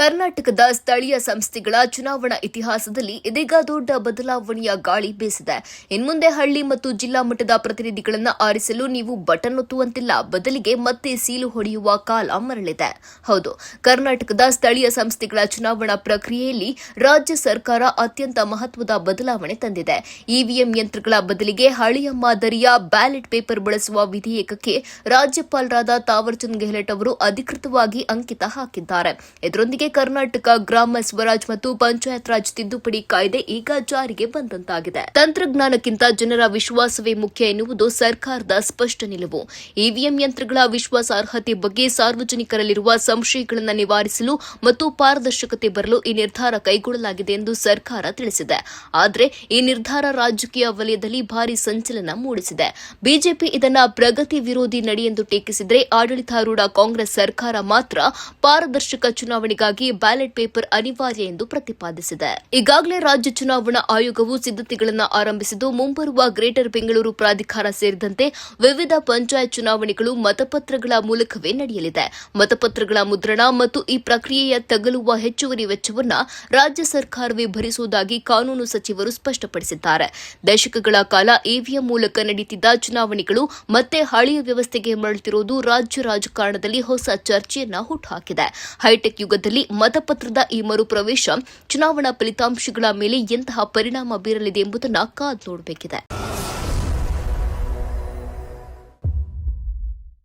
ಕರ್ನಾಟಕದ ಸ್ಥಳೀಯ ಸಂಸ್ಥೆಗಳ ಚುನಾವಣಾ ಇತಿಹಾಸದಲ್ಲಿ ಇದೀಗ ದೊಡ್ಡ ಬದಲಾವಣೆಯ ಗಾಳಿ ಬೀಸಿದೆ. ಇನ್ಮುಂದೆ ಹಳ್ಳಿ ಮತ್ತು ಜಿಲ್ಲಾ ಮಟ್ಟದ ಪ್ರತಿನಿಧಿಗಳನ್ನು ಆರಿಸಲು ನೀವು ಬಟನ್ ಒತ್ತುವಂತಿಲ್ಲ, ಬದಲಿಗೆ ಮತ್ತೆ ಸೀಲು ಹೊಡೆಯುವ ಕಾಲ ಮರಳಿದೆ. ಹೌದು, ಕರ್ನಾಟಕದ ಸ್ಥಳೀಯ ಸಂಸ್ಥೆಗಳ ಚುನಾವಣಾ ಪ್ರಕ್ರಿಯೆಯಲ್ಲಿ ರಾಜ್ಯ ಸರ್ಕಾರ ಅತ್ಯಂತ ಮಹತ್ವದ ಬದಲಾವಣೆ ತಂದಿದೆ. ಇವಿಎಂ ಯಂತ್ರಗಳ ಬದಲಿಗೆ ಹಳೆಯ ಮಾದರಿಯ ಬ್ಯಾಲೆಟ್ ಪೇಪರ್ ಬಳಸುವ ವಿಧೇಯಕಕ್ಕೆ ರಾಜ್ಯಪಾಲರಾದ ತಾವರ್ಚಂದ್ ಗೆಹ್ಲೋಟ್ ಅವರು ಅಧಿಕೃತವಾಗಿ ಅಂಕಿತ ಹಾಕಿದ್ದಾರೆ. ಇದರೊಂದಿಗೆ ಕರ್ನಾಟಕ ಗ್ರಾಮ ಸ್ವರಾಜ್ ಮತ್ತು ಪಂಚಾಯತ್ ರಾಜ್ ತಿದ್ದುಪಡಿ ಕಾಯ್ದೆ ಈಗ ಜಾರಿಗೆ ಬಂದಂತಾಗಿದೆ. ತಂತ್ರಜ್ಞಾನಕ್ಕಿಂತ ಜನರ ವಿಶ್ವಾಸವೇ ಮುಖ್ಯ ಎನ್ನುವುದು ಸರ್ಕಾರದ ಸ್ಪಷ್ಟ ನಿಲುವು. ಇವಿಎಂ ಯಂತ್ರಗಳ ವಿಶ್ವಾಸಾರ್ಹತೆ ಬಗ್ಗೆ ಸಾರ್ವಜನಿಕರಲ್ಲಿರುವ ಸಂಶಯಗಳನ್ನು ನಿವಾರಿಸಲು ಮತ್ತು ಪಾರದರ್ಶಕತೆ ಬರಲು ಈ ನಿರ್ಧಾರ ಕೈಗೊಳ್ಳಲಾಗಿದೆ ಎಂದು ಸರ್ಕಾರ ತಿಳಿಸಿದೆ. ಆದರೆ ಈ ನಿರ್ಧಾರ ರಾಜಕೀಯ ವಲಯದಲ್ಲಿ ಭಾರೀ ಸಂಚಲನ ಮೂಡಿಸಿದೆ. ಬಿಜೆಪಿ ಇದನ್ನ ಪ್ರಗತಿ ವಿರೋಧಿ ನಡೆ ಎಂದು ಟೀಕಿಸಿದರೆ, ಆಡಳಿತಾರೂಢ ಕಾಂಗ್ರೆಸ್ ಸರ್ಕಾರ ಮಾತ್ರ ಪಾರದರ್ಶಕ ಚುನಾವಣೆಗಾಗಿ ಬ್ಯಾಲೆಟ್ ಪೇಪರ್ ಅನಿವಾರ್ಯ ಎಂದು ಪ್ರತಿಪಾದಿಸಿದೆ. ಈಗಾಗಲೇ ರಾಜ್ಯ ಚುನಾವಣಾ ಆಯೋಗವು ಸಿದ್ಧತೆಗಳನ್ನು ಆರಂಭಿಸಿದ್ದು, ಮುಂಬರುವ ಗ್ರೇಟರ್ ಬೆಂಗಳೂರು ಪ್ರಾಧಿಕಾರ ಸೇರಿದಂತೆ ವಿವಿಧ ಪಂಚಾಯತ್ ಚುನಾವಣೆಗಳು ಮತಪತ್ರಗಳ ಮೂಲಕವೇ ನಡೆಯಲಿದೆ. ಮತಪತ್ರಗಳ ಮುದ್ರಣ ಮತ್ತು ಈ ಪ್ರಕ್ರಿಯೆಯ ತಗಲುವ ಹೆಚ್ಚುವರಿ ವೆಚ್ಚವನ್ನು ರಾಜ್ಯ ಸರ್ಕಾರವೇ ಭರಿಸುವುದಾಗಿ ಕಾನೂನು ಸಚಿವರು ಸ್ಪಷ್ಟಪಡಿಸಿದ್ದಾರೆ. ದಶಕಗಳ ಕಾಲ ಇವಿಎಂ ಮೂಲಕ ನಡೆಯುತ್ತಿದ್ದ ಚುನಾವಣೆಗಳು ಮತ್ತೆ ಹಳೆಯ ವ್ಯವಸ್ಥೆಗೆ ಮರಳುತ್ತಿರುವುದು ರಾಜ್ಯ ರಾಜಕಾರಣದಲ್ಲಿ ಹೊಸ ಚರ್ಚೆಯನ್ನ ಹುಟ್ಟುಹಾಕಿದೆ. ಹೈಟೆಕ್ ಯುಗದಲ್ಲಿ ಮತಪತ್ರದ ಈ ಮರುಪ್ರವೇಶ ಚುನಾವಣಾ ಫಲಿತಾಂಶಗಳ ಮೇಲೆ ಎಂತಹ ಪರಿಣಾಮ ಬೀರಲಿದೆ ಎಂಬುದನ್ನು ಕಾದು ನೋಡಬೇಕಿದೆ.